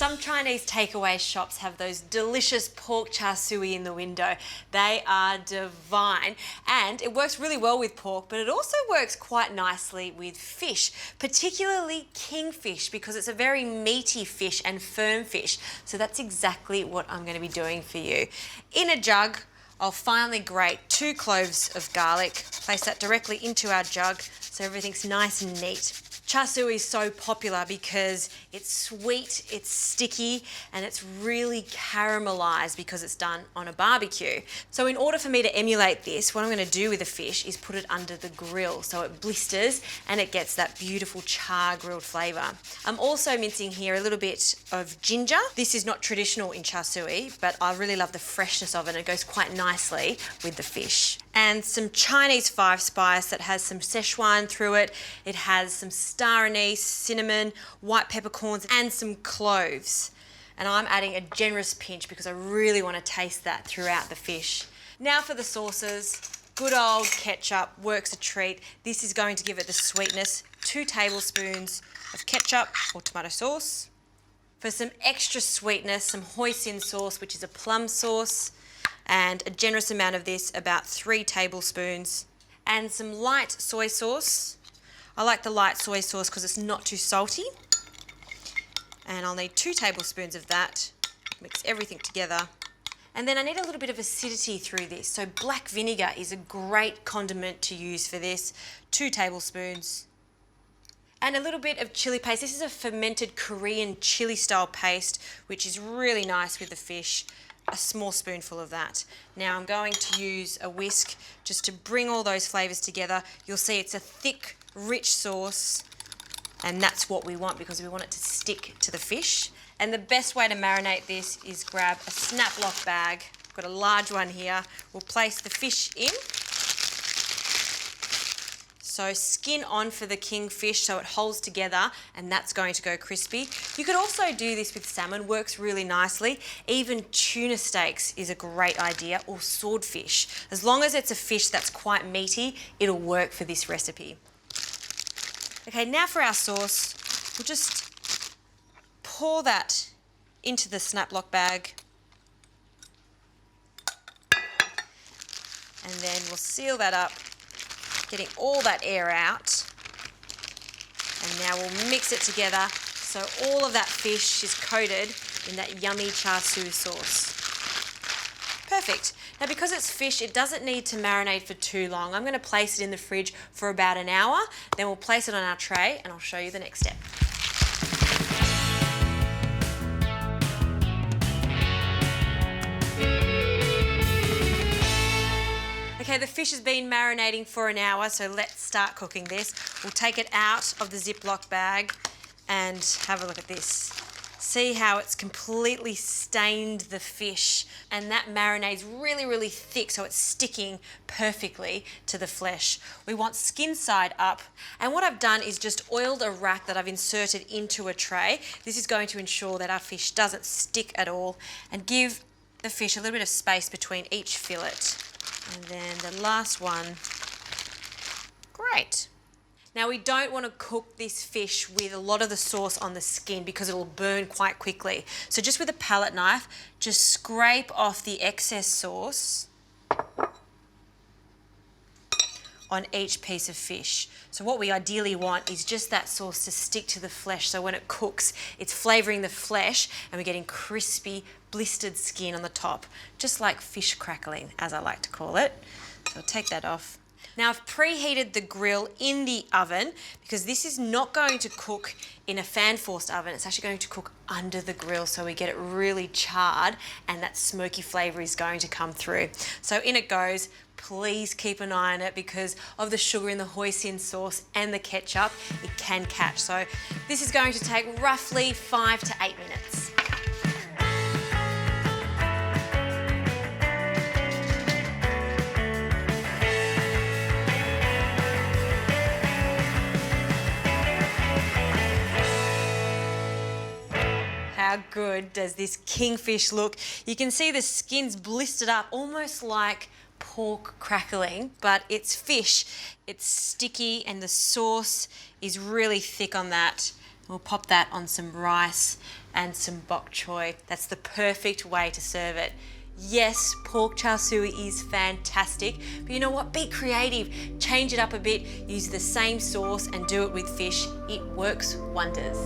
Some Chinese takeaway shops have those delicious pork char siu in the window. They are divine, and it works really well with pork, but it also works quite nicely with fish, particularly kingfish, because it's a very meaty fish and firm fish. So that's exactly what I'm going to be doing for you. In a jug, I'll finely grate 2 cloves of garlic, place that directly into our jug so everything's nice and neat. Char siu is so popular because it's sweet, it's sticky, and it's really caramelised because it's done on a barbecue. So in order for me to emulate this, what I'm going to do with the fish is put it under the grill so it blisters and it gets that beautiful char grilled flavour. I'm also mincing here a little bit of ginger. This is not traditional in char siu, but I really love the freshness of it and it goes quite nicely with the fish. And some Chinese 5 spice that has some Szechuan through it. It has some star anise, cinnamon, white peppercorns, and some cloves. And I'm adding a generous pinch because I really want to taste that throughout the fish. Now for the sauces. Good old ketchup works a treat. This is going to give it the sweetness. 2 tablespoons of ketchup or tomato sauce. For some extra sweetness, some hoisin sauce, which is a plum sauce, and a generous amount of this, about 3 tablespoons, and some light soy sauce. I like the light soy sauce because it's not too salty. And I'll need 2 tablespoons of that. Mix everything together. And then I need a little bit of acidity through this. So black vinegar is a great condiment to use for this. 2 tablespoons. And a little bit of chili paste. This is a fermented Korean chili style paste, which is really nice with the fish. A small spoonful of that. Now I'm going to use a whisk just to bring all those flavours together. You'll see it's a thick, rich sauce, and that's what we want because we want it to stick to the fish. And the best way to marinate this is grab a snap lock bag. I've got a large one here. We'll place the fish in. So skin on for the kingfish so it holds together, and that's going to go crispy. You could also do this with salmon, works really nicely. Even tuna steaks is a great idea, or swordfish. As long as it's a fish that's quite meaty, it'll work for this recipe. Okay, now for our sauce. We'll just pour that into the snap lock bag. And then we'll seal that up, getting all that air out. And now we'll mix it together so all of that fish is coated in that yummy char siu sauce. Perfect. Now because it's fish, it doesn't need to marinate for too long. I'm going to place it in the fridge for about an hour. Then we'll place it on our tray and I'll show you the next step. Okay, the fish has been marinating for an hour, so let's start cooking this. We'll take it out of the Ziploc bag and have a look at this. See how it's completely stained the fish, and that marinade's really, really thick, so it's sticking perfectly to the flesh. We want skin side up, and what I've done is just oiled a rack that I've inserted into a tray. This is going to ensure that our fish doesn't stick at all and give the fish a little bit of space between each fillet. And then the last one. Great. Now we don't want to cook this fish with a lot of the sauce on the skin because it will burn quite quickly. So just with a palette knife, just scrape off the excess sauce on each piece of fish. So what we ideally want is just that sauce to stick to the flesh, so when it cooks, it's flavouring the flesh and we're getting crispy, blistered skin on the top, just like fish crackling, as I like to call it. So I'll take that off. Now I've preheated the grill in the oven because this is not going to cook in a fan-forced oven. It's actually going to cook under the grill so we get it really charred and that smoky flavour is going to come through. So in it goes. Please keep an eye on it because of the sugar in the hoisin sauce and the ketchup, it can catch. So this is going to take roughly 5 to 8 minutes. How good does this kingfish look? You can see the skin's blistered up, almost like pork crackling, but it's fish. It's sticky and the sauce is really thick on that. We'll pop that on some rice and some bok choy. That's the perfect way to serve it. Yes, pork char siu is fantastic, but you know what? Be creative. Change it up a bit, use the same sauce and do it with fish. It works wonders.